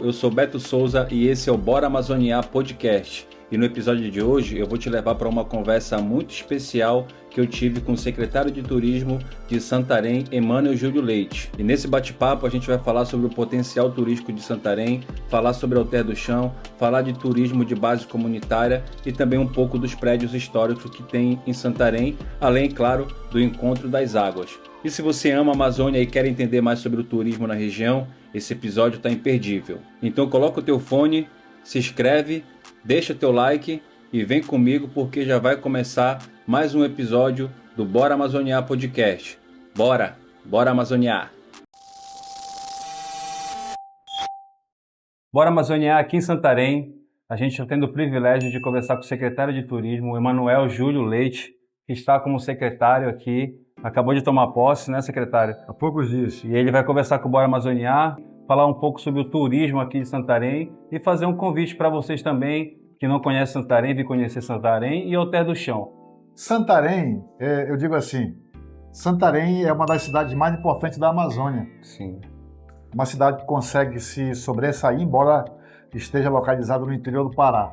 Eu sou Beto Souza e esse é o Bora Amazoniar Podcast. E no episódio de hoje eu vou te levar para uma conversa muito especial que eu tive com o secretário de Turismo de Santarém, Emmanuel Júlio Leite. E nesse bate-papo a gente vai falar sobre o potencial turístico de Santarém, falar sobre Alter do Chão, falar de turismo de base comunitária e também um pouco dos prédios históricos que tem em Santarém, além, claro, do Encontro das Águas. E se você ama a Amazônia e quer entender mais sobre o turismo na região, esse episódio está imperdível. Então coloca o teu fone, se inscreve, deixa teu like e vem comigo porque já vai começar mais um episódio do Bora Amazoniar Podcast. Bora Amazoniar! Bora Amazoniar aqui em Santarém. A gente está tendo o privilégio de conversar com o secretário de Turismo, Emmanuel Júlio Leite, que está como secretário aqui. Acabou de tomar posse, né, secretário? Há poucos dias. E ele vai conversar com o Bora Amazoniar, falar um pouco sobre o turismo aqui de Santarém e fazer um convite para vocês também que não conhecem Santarém, vir conhecer Santarém e Alter do Chão. Santarém, eu digo assim, Santarém é uma das cidades mais importantes da Amazônia. Sim. Uma cidade que consegue se sobressair, embora esteja localizada no interior do Pará.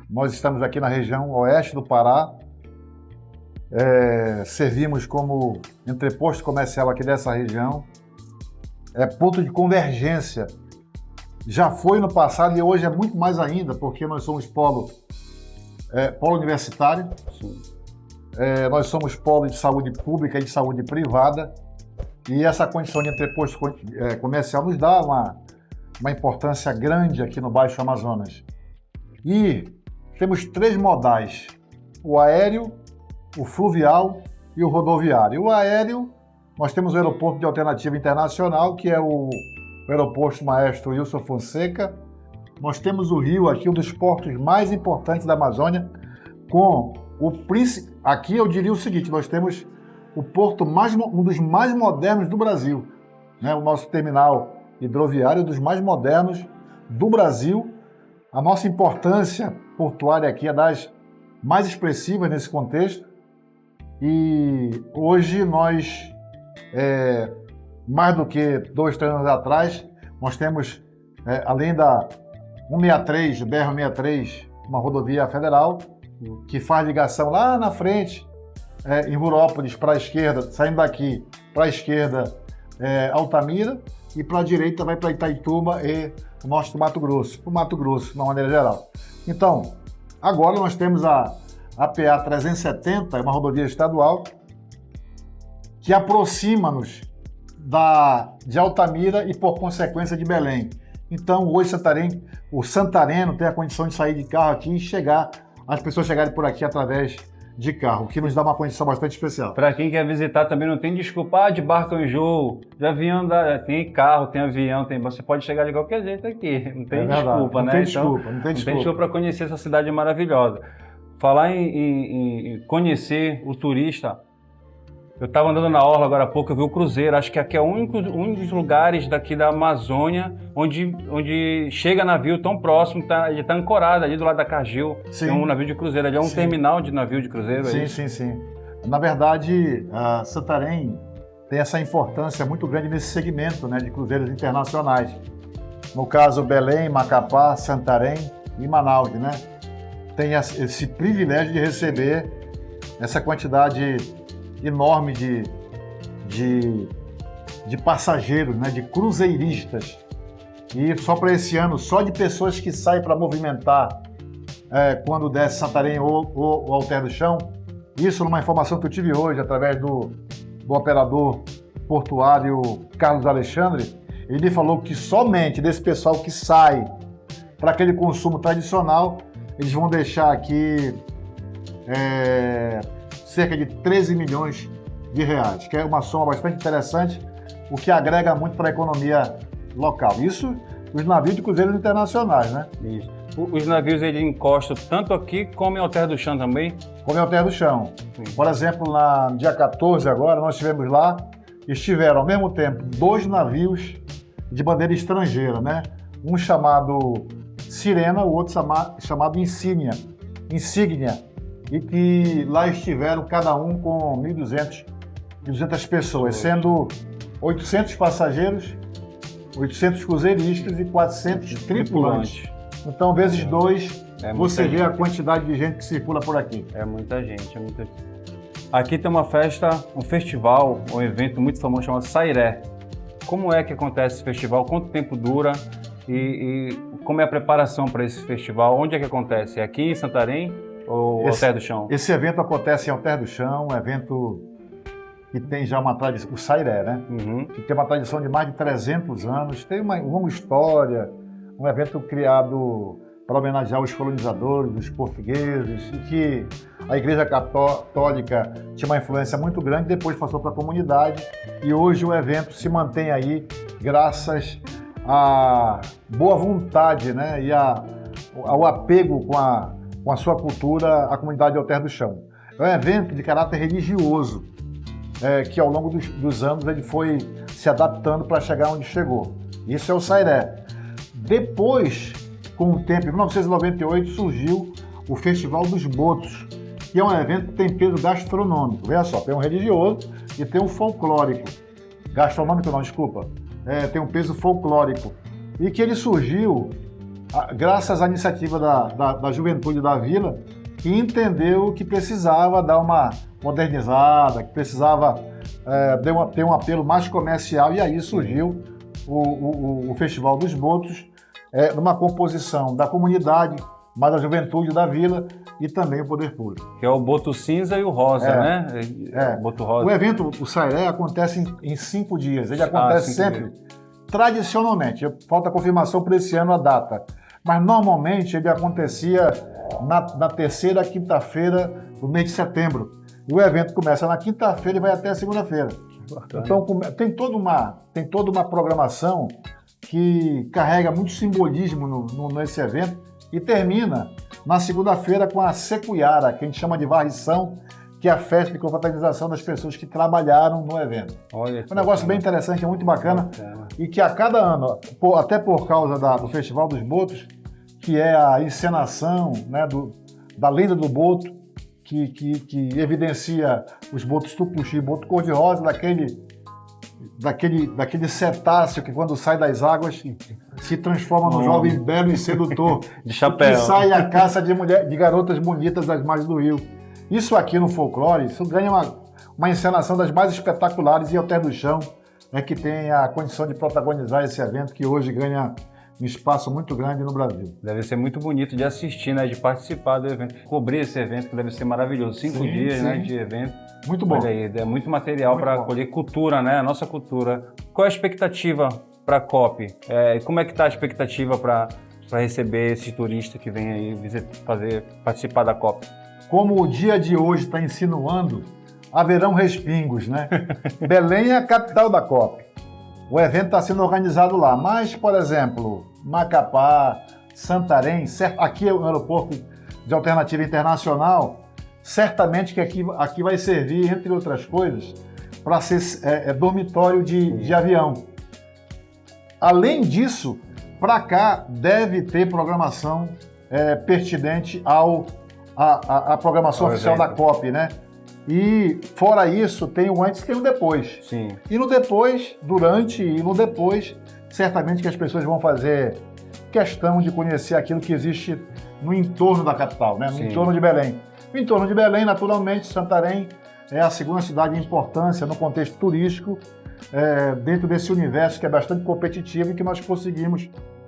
Nós estamos aqui na região oeste do Pará, servimos como entreposto comercial aqui dessa região, ponto de convergência. Já foi no passado e hoje é muito mais ainda, porque nós somos polo universitário, nós somos polo de saúde pública e de saúde privada, e essa condição de entreposto comercial nos dá uma importância grande aqui no Baixo Amazonas. E temos três modais: o aéreo, o fluvial e o rodoviário. O aéreo, nós temos o aeroporto de alternativa internacional, que é o aeroporto Maestro Wilson Fonseca. Nós temos o Rio, aqui um dos portos mais importantes da Amazônia, com o príncipe. Aqui eu diria o seguinte: nós temos o porto um dos mais modernos do Brasil, né? O nosso terminal hidroviário, dos mais modernos do Brasil. A nossa importância portuária aqui é das mais expressivas nesse contexto. E hoje nós, mais do que 2, 3 anos atrás, nós temos, além da 163, BR-163, uma rodovia federal, que faz ligação lá na frente, em Rurópolis, para a esquerda, saindo daqui para a esquerda, Altamira, e para a direita vai para Itaituba e o norte do Mato Grosso, para o Mato Grosso, de uma maneira geral. Então, agora nós temos a PA 370, é uma rodovia estadual, que aproxima-nos de Altamira e, por consequência, de Belém. Então, hoje o santareno tem a condição de sair de carro aqui e as pessoas chegarem por aqui através de carro, o que nos dá uma condição bastante especial. Para quem quer visitar também não tem desculpa, de barco eu enjoo, de avião tem carro, tem avião, você pode chegar de qualquer jeito aqui, não tem desculpa, né? Não tem desculpa para conhecer essa cidade maravilhosa. Falar em conhecer o turista, eu estava andando na orla agora há pouco, eu vi o cruzeiro, acho que aqui é um dos lugares daqui da Amazônia onde chega navio tão próximo, ele está ancorado ali do lado da Cargill. Sim. Tem um navio de cruzeiro, ali é um terminal de navio de cruzeiro. Sim. Na verdade, a Santarém tem essa importância muito grande nesse segmento, né, de cruzeiros internacionais. No caso, Belém, Macapá, Santarém e Manaus, né? Tem esse privilégio de receber essa quantidade enorme de passageiros, né, de cruzeiristas. E só para esse ano, só de pessoas que saem para movimentar quando desce Santarém ou Alter do Chão, isso numa informação que eu tive hoje através do operador portuário Carlos Alexandre, ele me falou que somente desse pessoal que sai para aquele consumo tradicional, eles vão deixar aqui cerca de 13 milhões de reais, que é uma soma bastante interessante, o que agrega muito para a economia local. Isso os navios de cruzeiros internacionais, né? Isso. Os navios eles encostam tanto aqui como em Alter do Chão também? Como em Alter do Chão. Sim. Por exemplo, no dia 14 agora, nós estivemos lá, estiveram ao mesmo tempo 2 navios de bandeira estrangeira, né? Um chamado Sirena, o outro chamado Insígnia, e que lá estiveram cada um com 1.200 pessoas, sendo 800 passageiros 800 cruzeiristas e 400 tripulantes. Então, vezes 2, você vê a quantidade de gente que circula por aqui. É muita gente, é muita gente. Aqui tem uma festa, um festival, um evento muito famoso chamado Sairé. Como é que acontece esse festival? Quanto tempo dura? E como é a preparação para esse festival? Onde é que acontece? É aqui em Santarém ou Alter do Chão? Esse evento acontece em Alter do Chão, um evento que tem já uma tradição, o Sairé, né? Que tem uma tradição de mais de 300 anos, tem uma longa história, um evento criado para homenagear os colonizadores, os portugueses, e que a Igreja Católica tinha uma influência muito grande, depois passou para a comunidade, e hoje o evento se mantém aí graças à boa vontade, né? E ao apego com a sua cultura, a comunidade de Alter do Chão. É um evento de caráter religioso, que ao longo dos anos ele foi se adaptando para chegar onde chegou. Isso é o Sairé. Depois, com o tempo, em 1998, surgiu o Festival dos Botos, que é um evento que tem peso gastronômico. Veja só, tem um religioso e tem um folclórico. Gastronômico não, desculpa. Tem um peso folclórico. E que ele surgiu graças à iniciativa da juventude da vila, que entendeu que precisava dar uma modernizada, que precisava ter um apelo mais comercial, e aí surgiu o Festival dos Botos, numa composição da comunidade, mas da juventude da vila e também o poder público. Que é o boto cinza e o rosa, né? O boto rosa. O evento, o Sairé, acontece em 5 dias. Ele acontece sempre, tradicionalmente. Falta confirmação para esse ano a data. Mas normalmente ele acontecia na terceira quinta-feira do mês de setembro. E o evento começa na quinta-feira e vai até a segunda-feira. Então tem toda uma programação que carrega muito simbolismo nesse evento e termina na segunda-feira com a Secuiara, que a gente chama de varrição, que é a festa de confraternização das pessoas que trabalharam no evento. Olha, é um negócio bem interessante, é muito bacana, e que a cada ano, até por causa do Festival dos Botos, que é a encenação, né, da lenda do boto, que evidencia os botos tucuxi e boto cor-de-rosa, daquele cetáceo que quando sai das águas se transforma num jovem belo e sedutor, de chapéu, que sai à caça de garotas bonitas das margens do rio. Isso aqui no folclore, isso ganha uma encenação das mais espetaculares, e Alter do Chão que tem a condição de protagonizar esse evento, que hoje ganha um espaço muito grande no Brasil. Deve ser muito bonito de assistir, né, de participar do evento, cobrir esse evento, que deve ser maravilhoso. 5 dias, né, de evento. Muito bom. Olha aí, é muito material para colher cultura, né, a nossa cultura. Qual é a expectativa para a COP? Como é que está a expectativa para receber esse turista que vem aí participar da COP? Como o dia de hoje está insinuando, haverão respingos, né? Belém é a capital da COP. O evento está sendo organizado lá, mas, por exemplo, Macapá, Santarém, aqui é o aeroporto de alternativa internacional, certamente que aqui vai servir, entre outras coisas, para ser dormitório de avião. Além disso, para cá deve ter programação pertinente à programação oficial da COP, né? E, fora isso, tem o antes e tem o depois. Sim. E no depois, durante e no depois, certamente que as pessoas vão fazer questão de conhecer aquilo que existe no entorno da capital, né? No entorno de Belém. No entorno de Belém, naturalmente, Santarém é a segunda cidade de importância no contexto turístico, dentro desse universo que é bastante competitivo e que nós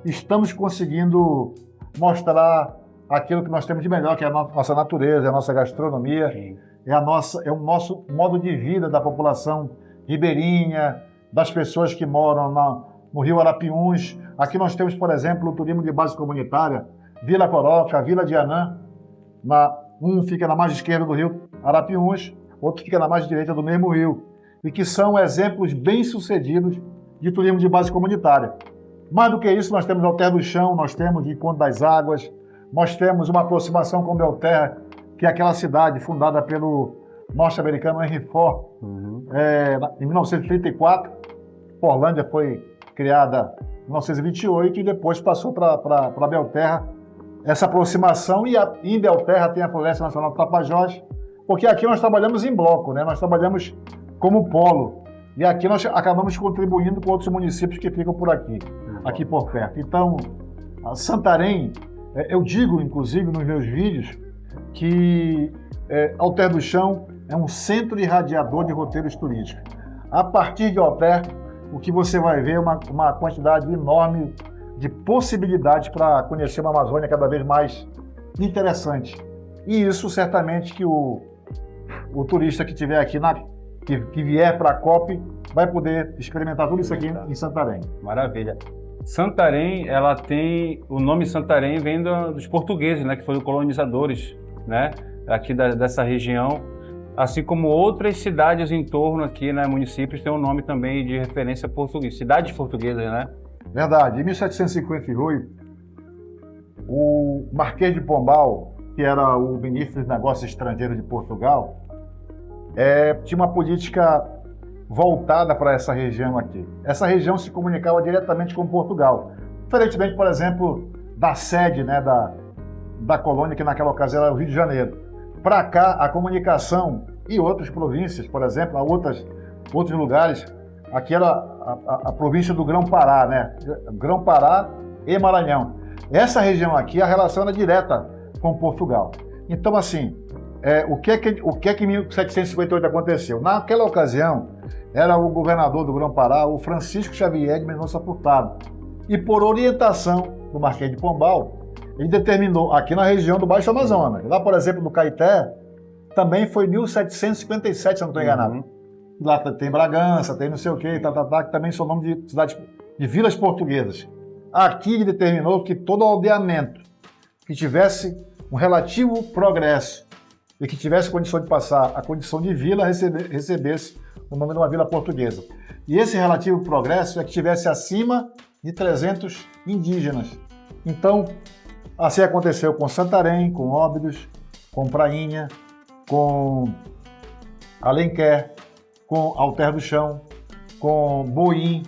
estamos conseguindo mostrar aquilo que nós temos de melhor, que é a nossa natureza, a nossa gastronomia. Sim. É o nosso modo de vida da população ribeirinha, das pessoas que moram no Rio Arapiuns. Aqui nós temos, por exemplo, o turismo de base comunitária, Vila Coroca, Vila de Anã. Um fica na margem esquerda do Rio Arapiuns, outro fica na margem direita do mesmo rio. E que são exemplos bem-sucedidos de turismo de base comunitária. Mais do que isso, nós temos Alter do Chão, nós temos Encontro das Águas, nós temos uma aproximação com Belterra, que é aquela cidade fundada pelo norte-americano Henry Ford, em 1934. Porlândia foi criada em 1928 e depois passou para Belterra. Essa aproximação, e em Belterra tem a Floresta Nacional do Tapajós, porque aqui nós trabalhamos em bloco, né? Nós trabalhamos como polo. E aqui nós acabamos contribuindo com outros municípios que ficam por aqui por perto. Então, a Santarém, eu digo, inclusive, nos meus vídeos, que Alter do Chão é um centro irradiador de roteiros turísticos. A partir de Alter, o que você vai ver é uma quantidade enorme de possibilidades para conhecer uma Amazônia cada vez mais interessante. E isso, certamente, que o turista que estiver aqui, que vier para a COP, vai poder experimentar tudo isso aqui em Santarém. Maravilha. Santarém, ela tem... O nome Santarém vem dos portugueses, né? Que foram colonizadores, né? Aqui dessa região. Assim como outras cidades em torno aqui, né? Municípios têm um nome também de referência portuguesa. Cidades portuguesas, né? Verdade. Em 1758, o Marquês de Pombal, que era o ministro dos Negócios Estrangeiros de Portugal, tinha uma política voltada para essa região aqui. Essa região se comunicava diretamente com Portugal. Diferentemente, por exemplo, da sede, né, da colônia, que naquela ocasião era o Rio de Janeiro. Para cá, a comunicação e outras províncias, por exemplo, outros lugares, aqui era a província do Grão-Pará, né? Grão-Pará e Maranhão. Essa região aqui, a relação era direta com Portugal. Então, assim, o que é que em 1758 aconteceu? Naquela ocasião, era o governador do Grão-Pará, o Francisco Xavier de Mendonça Furtado. E por orientação do Marquês de Pombal, ele determinou, aqui na região do Baixo Amazonas, lá, por exemplo, do Caeté, também foi 1757, se eu não estou enganado. Lá tem Bragança, tem não sei o quê, que também são nomes de cidades, de vilas portuguesas. Aqui ele determinou que todo aldeamento que tivesse um relativo progresso e que tivesse condição de passar a condição de vila, recebesse o nome de uma vila portuguesa. E esse relativo progresso é que tivesse acima de 300 indígenas. Então, assim aconteceu com Santarém, com Óbidos, com Prainha, com Alenquer, com Alter do Chão, com Boim,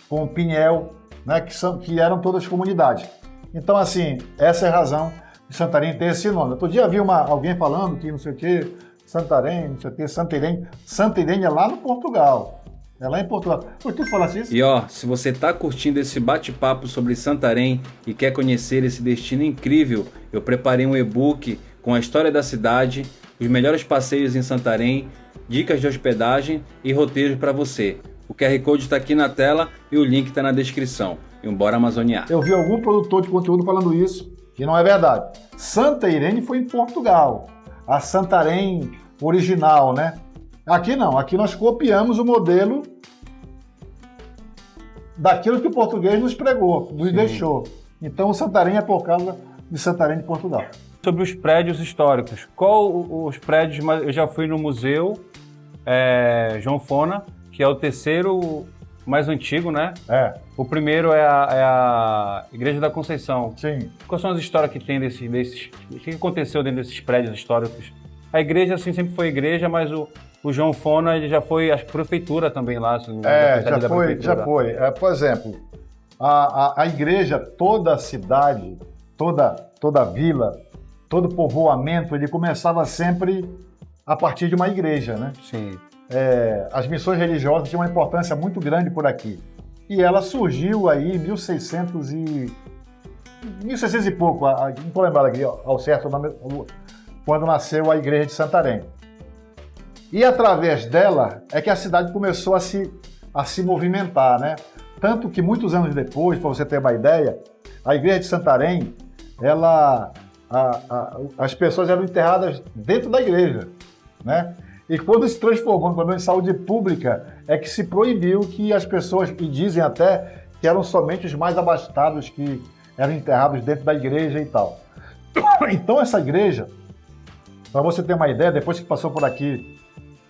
com Pinhel, né, que eram todas comunidades. Então, assim, essa é a razão de Santarém ter esse nome. Outro dia vi alguém falando que não sei o quê, Santarém, não sei o quê, Santarém. Santarém é lá no Portugal. É lá em Portugal. Foi tu que falasse isso? E se você está curtindo esse bate-papo sobre Santarém e quer conhecer esse destino incrível, eu preparei um e-book com a história da cidade, os melhores passeios em Santarém, dicas de hospedagem e roteiros para você. O QR Code está aqui na tela e o link está na descrição. E bora amazoniar. Eu vi algum produtor de conteúdo falando isso, que não é verdade. Santa Irene foi em Portugal. A Santarém original, né? Aqui não, aqui nós copiamos o modelo daquilo que o português nos pregou, nos deixou. Então, Santarém é por causa de Santarém de Portugal. Sobre os prédios históricos, qual os prédios, eu já fui no museu João Fona, que é o terceiro mais antigo, né? O primeiro é a Igreja da Conceição. Sim. Quais são as histórias que tem desses? O que aconteceu dentro desses prédios históricos? A igreja, assim, sempre foi igreja, mas o João Fona, ele já foi, acho que prefeitura também lá. Assim, já foi. Por exemplo, a igreja, toda a cidade, toda a vila, todo povoamento, ele começava sempre a partir de uma igreja, né? Sim. As missões religiosas tinham uma importância muito grande por aqui. E ela surgiu aí em 1600 e pouco, não estou lembrado aqui ao certo o nome, quando nasceu a igreja de Santarém. E através dela é que a cidade começou a se movimentar, né? Tanto que muitos anos depois, para você ter uma ideia, a igreja de Santarém, as pessoas eram enterradas dentro da igreja, né? E quando se transformou em problema de saúde pública, é que se proibiu que as pessoas, e dizem até que eram somente os mais abastados que eram enterrados dentro da igreja e tal. Então essa igreja, para você ter uma ideia, depois que passou por aqui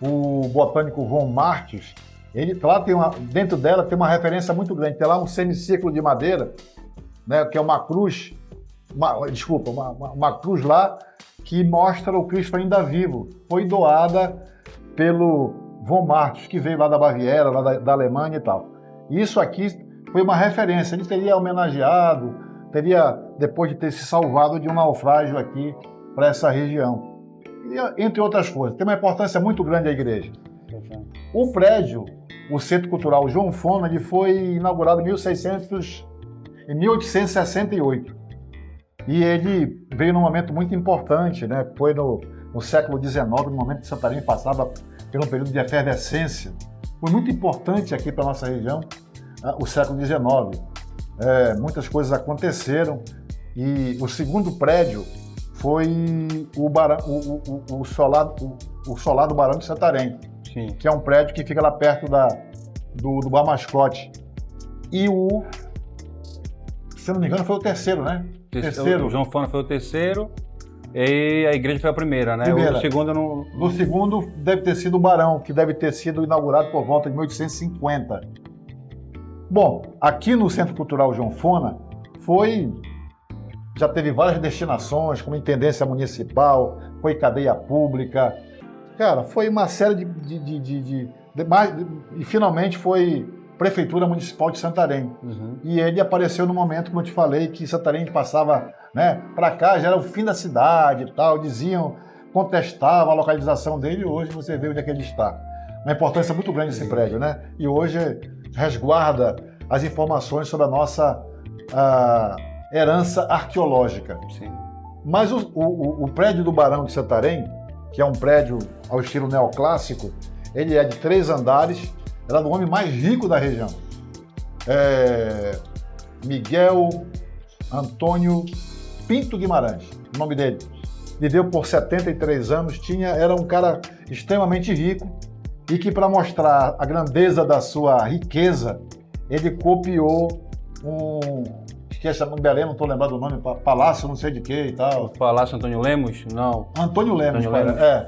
o botânico Von Martins, dentro dela tem uma referência muito grande. Tem lá um semicírculo de madeira, né, que é uma cruz, uma cruz lá que mostra o Cristo ainda vivo. Foi doada pelo Von Martins, que veio lá da Baviera, lá da Alemanha e tal. E isso aqui foi uma referência. Ele teria homenageado, depois de ter se salvado de um naufrágio aqui para essa região. E, entre outras coisas, tem uma importância muito grande a igreja. O prédio o Centro Cultural João Fona ele foi inaugurado em 1868. E ele veio num momento muito importante, né? Foi no século XIX, no momento que Santarém passava por um período de efervescência. Foi muito importante aqui para a nossa região o século XIX. Muitas coisas aconteceram e o segundo prédio foi o solar do Barão de Santarém, sim, que é um prédio que fica lá perto do Bar Mascote. E se eu não me engano, foi o terceiro, né? O João Fona foi o terceiro e a igreja foi a primeira, né? O segundo não... Do segundo deve ter sido o Barão, que deve ter sido inaugurado por volta de 1850. Bom, aqui no Centro Cultural João Fona já teve várias destinações, como intendência municipal, foi cadeia pública. Cara, foi uma série e finalmente foi Prefeitura Municipal de Santarém. Uhum. E ele apareceu no momento, como eu te falei, que Santarém passava, né, para cá, já era o fim da cidade e tal, contestavam a localização dele, e hoje você vê onde é que ele está. Uma importância muito grande esse prédio, né? E hoje resguarda as informações sobre a nossa herança arqueológica. Sim. Mas o prédio do Barão de Santarém, que é um prédio ao estilo neoclássico, ele é de 3 andares, era do homem mais rico da região. Miguel Antônio Pinto Guimarães, o nome dele. Viveu por 73 anos, era um cara extremamente rico e que, para mostrar a grandeza da sua riqueza, ele copiou esquece no Belém, não estou lembrando do nome, Palácio não sei de que e tal. Palácio Antônio Lemos? Não. Antônio Lemos.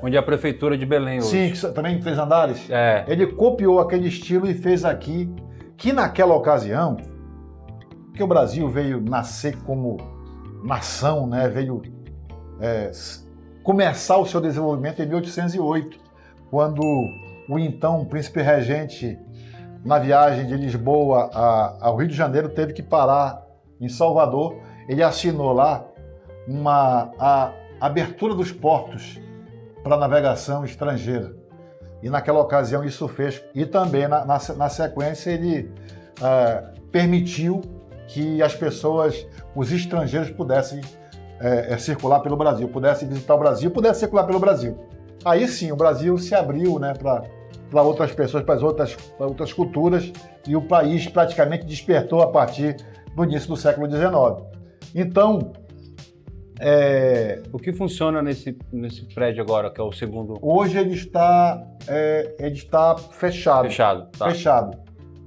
Onde é a prefeitura de Belém hoje. Sim, também 3 andares. Ele copiou aquele estilo e fez aqui, que naquela ocasião, que o Brasil veio nascer como nação, né? Veio começar o seu desenvolvimento em 1808, quando o então príncipe regente, na viagem de Lisboa ao Rio de Janeiro, teve que parar em Salvador. Ele assinou lá a abertura dos portos para navegação estrangeira. E naquela ocasião isso fez. E também, na sequência, ele permitiu que as pessoas, os estrangeiros, pudessem circular pelo Brasil, pudessem visitar o Brasil, pudessem circular pelo Brasil. Aí sim, o Brasil se abriu, né, para outras pessoas, para outras culturas, e o país praticamente despertou a partir do início do século XIX. Então, o que funciona nesse prédio agora, que é o segundo? Hoje ele está fechado. Tá. Fechado.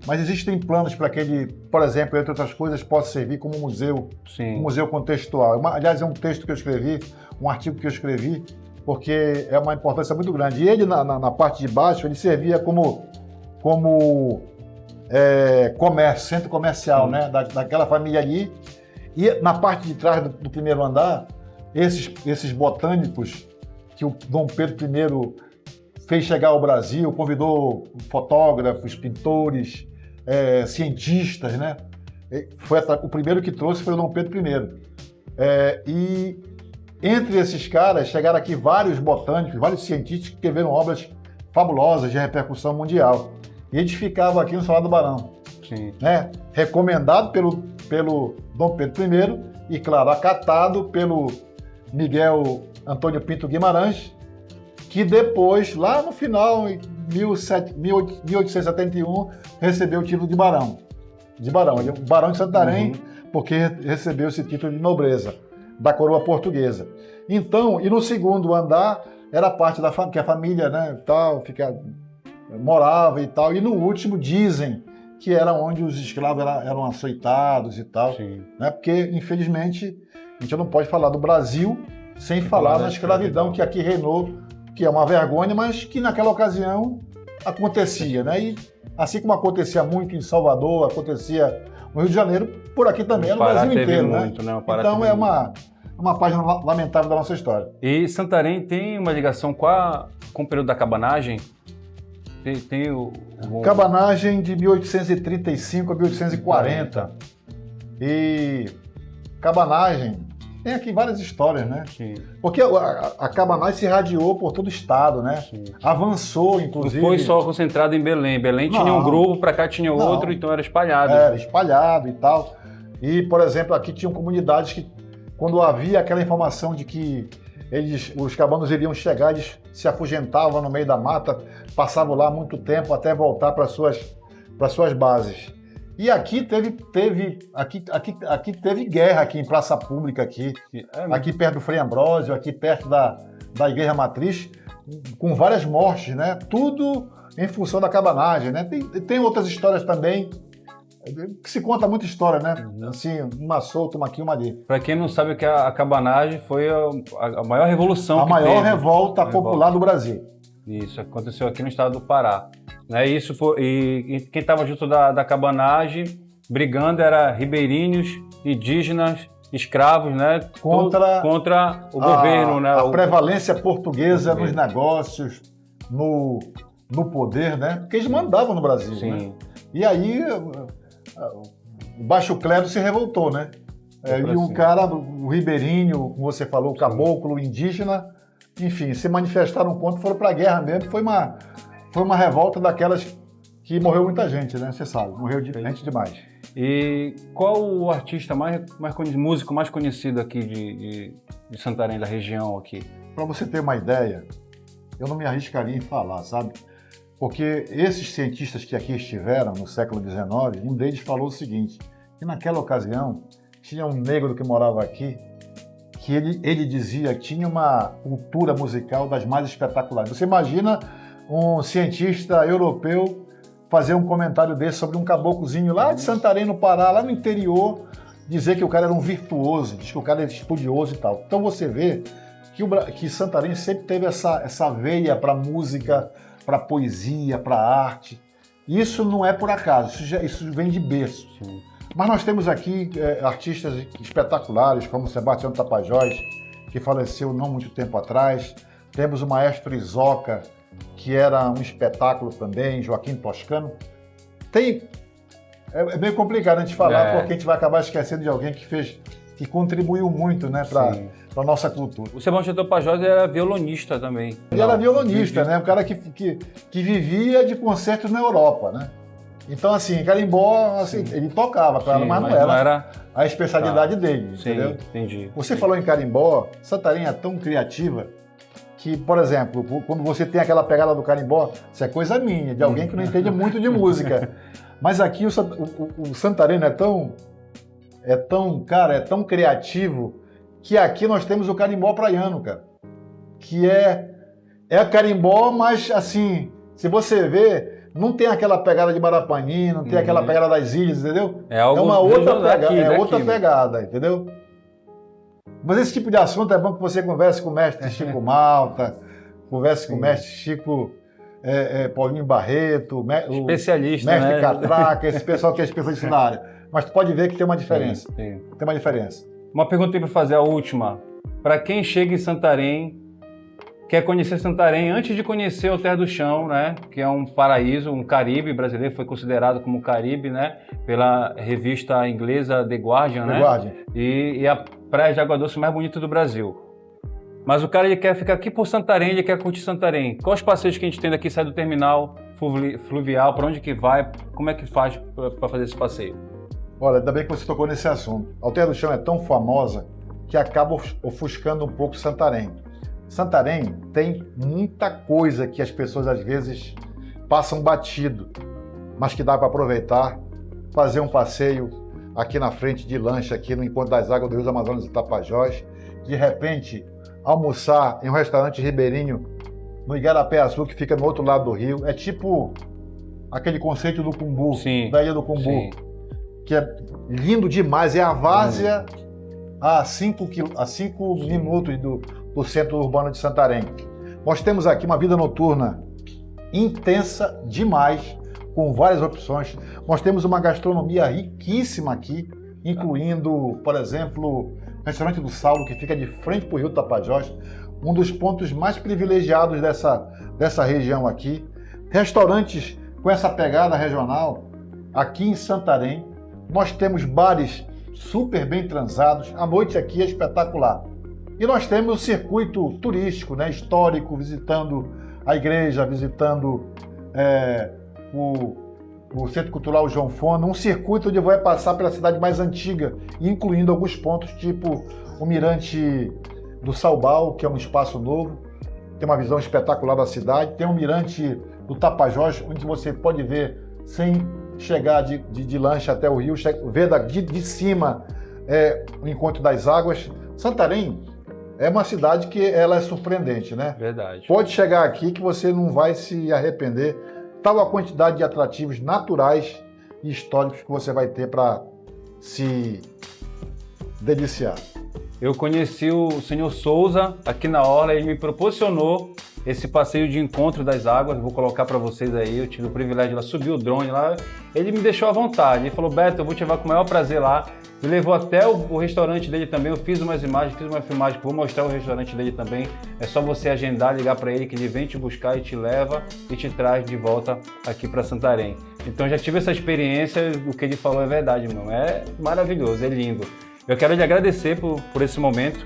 Mas existem planos para que ele, por exemplo, entre outras coisas, possa servir como museu, um museu contextual. Aliás, é um texto que eu escrevi, um artigo que eu escrevi, porque é uma importância muito grande. E ele, na parte de baixo, ele servia como comércio, centro comercial, né, daquela família ali. E na parte de trás do primeiro andar, esses botânicos que o Dom Pedro I fez chegar ao Brasil, convidou fotógrafos, pintores, cientistas, né? O primeiro que trouxe foi o Dom Pedro I. E entre esses caras chegaram aqui vários botânicos, vários cientistas que escreveram obras fabulosas de repercussão mundial. E eles ficavam aqui no Solar do Barão. Sim. Né? Recomendado pelo Dom Pedro I e, claro, acatado pelo Miguel Antônio Pinto Guimarães, que depois, lá no final, em 1871, recebeu o título de Barão. Ele é o Barão de Santarém, porque recebeu esse título de nobreza da coroa portuguesa. Então, e no segundo andar, era a parte que a família, né, tal, morava e tal. E no último, dizem que era onde os escravos eram açoitados e tal. Sim. Né, porque, infelizmente, a gente não pode falar do Brasil sem falar na escravidão que aqui reinou, que é uma vergonha, mas que naquela ocasião acontecia, né? E assim como acontecia muito em Salvador, acontecia no Rio de Janeiro, por aqui também, no Brasil inteiro, muito, né? Então é uma página lamentável da nossa história. E Santarém tem uma ligação com o período da cabanagem? Tem Cabanagem de 1835 a 1840. E cabanagem Tem aqui várias histórias, né? Sim. Porque a cabanagem se irradiou por todo o estado, né? Sim. Avançou, inclusive. Não foi só concentrado em Belém. Belém tinha um grupo, para cá tinha outro, então era espalhado. Era espalhado e tal. E, por exemplo, aqui tinham comunidades que, quando havia aquela informação de que os cabanos iriam chegar, eles se afugentavam no meio da mata, passavam lá muito tempo até voltar para suas bases. E aqui teve guerra aqui em Praça Pública, aqui perto do Frei Ambrósio, aqui perto da Igreja Matriz, com várias mortes, né? Tudo em função da cabanagem, né? Tem outras histórias também, que se conta muita história, né? Assim, uma solta, uma aqui, uma ali. Para quem não sabe o que é a cabanagem, foi a maior revolução a maior revolta popular do Brasil. Isso, aconteceu aqui no estado do Pará. Né? Isso foi, e quem estava junto da cabanagem, brigando, era ribeirinhos, indígenas, escravos, né? Contra o governo. Né? A prevalência portuguesa nos negócios, no poder, né? Porque eles mandavam no Brasil. Sim. Né? E aí o baixo clero se revoltou, né? E o cara, o ribeirinho, como você falou, o caboclo, o indígena, enfim, se manifestaram contra, foram para a guerra mesmo. Foi uma revolta daquelas que morreu muita gente, né? Você sabe, morreu gente demais. E qual o artista músico mais conhecido aqui de Santarém, da região aqui? Para você ter uma ideia, eu não me arriscaria em falar, sabe? Porque esses cientistas que aqui estiveram no século XIX, um deles falou o seguinte, que naquela ocasião tinha um negro que morava aqui, que ele dizia que tinha uma cultura musical das mais espetaculares. Você imagina um cientista europeu fazer um comentário desse sobre um caboclozinho lá de Santarém, no Pará, lá no interior, dizer que o cara era um virtuoso, diz que o cara era estudioso e tal. Então você vê que Santarém sempre teve essa veia para música, para poesia, para arte. Isso não é por acaso, isso vem de berço. Sim. Mas nós temos aqui artistas espetaculares, como Sebastião Tapajós, que faleceu não muito tempo atrás. Temos o maestro Isoca, que era um espetáculo também, Joaquim Toscano. É meio complicado a gente falar, porque a gente vai acabar esquecendo de alguém que contribuiu muito, né, para a nossa cultura. O Sebastião Tapajós era violonista também. Ele era violonista, né? Um cara que vivia de concertos na Europa, né? Então, assim, carimbó, assim, ele tocava, claro, mas não era a especialidade dele, entendeu? Entendi. Você falou em carimbó, Santarém é tão criativa que, por exemplo, quando você tem aquela pegada do carimbó, isso é coisa minha, de alguém que não entende muito de música. Mas aqui o santareno é tão criativo que aqui nós temos o carimbó praiano, cara. Que é carimbó, mas assim, se você ver, não tem aquela pegada de Marapani, não tem aquela pegada das ilhas, entendeu? É uma outra pegada, outra pegada, entendeu? Mas esse tipo de assunto é bom que você converse com o mestre Chico Malta, converse com o mestre Chico Paulinho Barreto, especialista, mestre Catraca, esse pessoal que é especialista na área. Mas tu pode ver que tem uma diferença. Tem uma diferença. Uma pergunta para fazer, a última. Para quem chega em Santarém, quer conhecer Santarém antes de conhecer o Terra do Chão, né? Que é um paraíso, um Caribe brasileiro, foi considerado como Caribe, né? Pela revista inglesa The Guardian, né? Guardian. E a praia de água doce mais bonita do Brasil. Mas o cara ele quer ficar aqui por Santarém, ele quer curtir Santarém. Quais os passeios que a gente tem daqui, sai do terminal fluvial, para onde que vai, como é que faz para fazer esse passeio? Olha, ainda bem que você tocou nesse assunto. A Terra do Chão é tão famosa que acaba ofuscando um pouco Santarém. Santarém tem muita coisa que as pessoas às vezes passam batido, mas que dá para aproveitar, fazer um passeio aqui na frente de lancha, aqui no Encontro das Águas do Rio Amazonas e Tapajós, de repente almoçar em um restaurante ribeirinho no Igarapé-Açu, que fica no outro lado do rio. É tipo aquele conceito do Cumbu, da Ilha do Cumbu, que é lindo demais. É a várzea a 5 minutos do centro urbano de Santarém. Nós temos aqui uma vida noturna intensa demais, com várias opções. Nós temos uma gastronomia riquíssima aqui, incluindo, por exemplo, o Restaurante do Saulo, que fica de frente para o Rio Tapajós, um dos pontos mais privilegiados dessa região aqui. Restaurantes com essa pegada regional aqui em Santarém. Nós temos bares super bem transados. A noite aqui é espetacular. E nós temos o circuito turístico, né, histórico, visitando a igreja, visitando o Centro Cultural João Fona, um circuito onde vai passar pela cidade mais antiga, incluindo alguns pontos, tipo o Mirante do Saubal, que é um espaço novo, tem uma visão espetacular da cidade, tem o Mirante do Tapajós, onde você pode ver, sem chegar de lancha até o rio, ver de cima o encontro das águas. Santarém é uma cidade que ela é surpreendente, né? Verdade. Pode chegar aqui que você não vai se arrepender, tal a quantidade de atrativos naturais e históricos que você vai ter para se deliciar. Eu conheci o senhor Souza aqui na orla, ele me proporcionou esse passeio de encontro das águas, vou colocar para vocês aí, eu tive o privilégio de lá subir o drone lá, ele me deixou à vontade, ele falou, Beto, eu vou te levar com o maior prazer lá, me levou até o restaurante dele também, eu fiz umas imagens, fiz uma filmagem, vou mostrar o restaurante dele também, é só você agendar, ligar para ele que ele vem te buscar e te leva e te traz de volta aqui para Santarém. Então já tive essa experiência, o que ele falou é verdade, irmão, é maravilhoso, é lindo. Eu quero lhe agradecer por esse momento.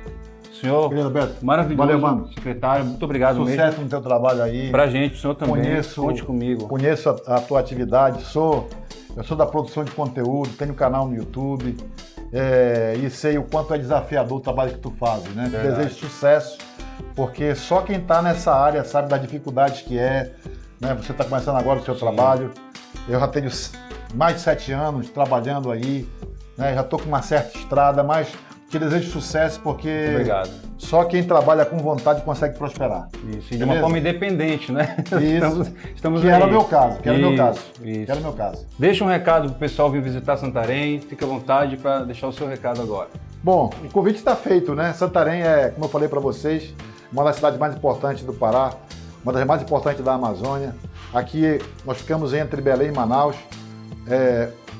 Senhor, querido Beto, maravilhoso, valeu, mano. Secretário, muito obrigado mesmo. Sucesso no teu trabalho aí. Pra gente, o senhor também, conte comigo. Conheço a tua atividade, eu sou da produção de conteúdo, tenho canal no YouTube e sei o quanto é desafiador o trabalho que tu fazes, né? Te desejo sucesso, porque só quem está nessa área sabe das dificuldades que né? Você está começando agora o seu trabalho, eu já tenho mais de 7 anos trabalhando aí, né? Já estou com uma certa estrada, mas te desejo sucesso porque só quem trabalha com vontade consegue prosperar. Isso, e de uma forma independente, né? Isso, estamos que aí. Era o meu caso, Que era o meu caso. Deixa um recado pro pessoal vir visitar Santarém, fique à vontade para deixar o seu recado agora. Bom, o convite está feito, né? Santarém é, como eu falei para vocês, uma das cidades mais importantes do Pará, uma das mais importantes da Amazônia. Aqui nós ficamos entre Belém e Manaus,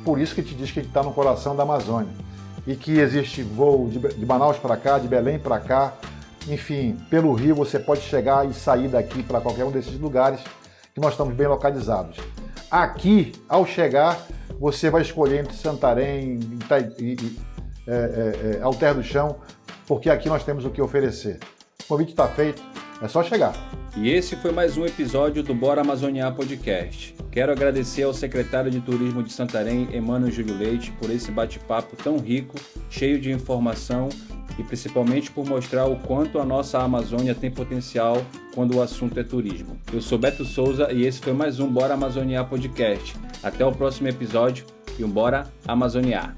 por isso que te diz que a gente está no coração da Amazônia. E que existe voo de Manaus para cá, de Belém para cá, enfim, pelo Rio você pode chegar e sair daqui para qualquer um desses lugares que nós estamos bem localizados. Aqui, ao chegar, você vai escolher entre Santarém e Alter do Chão, porque aqui nós temos o que oferecer. O convite está feito, é só chegar. E esse foi mais um episódio do Bora Amazoniar Podcast. Quero agradecer ao secretário de Turismo de Santarém, Emânio Júlio Leite, por esse bate-papo tão rico, cheio de informação e principalmente por mostrar o quanto a nossa Amazônia tem potencial quando o assunto é turismo. Eu sou Beto Souza e esse foi mais um Bora Amazoniar Podcast. Até o próximo episódio e um Bora Amazoniar.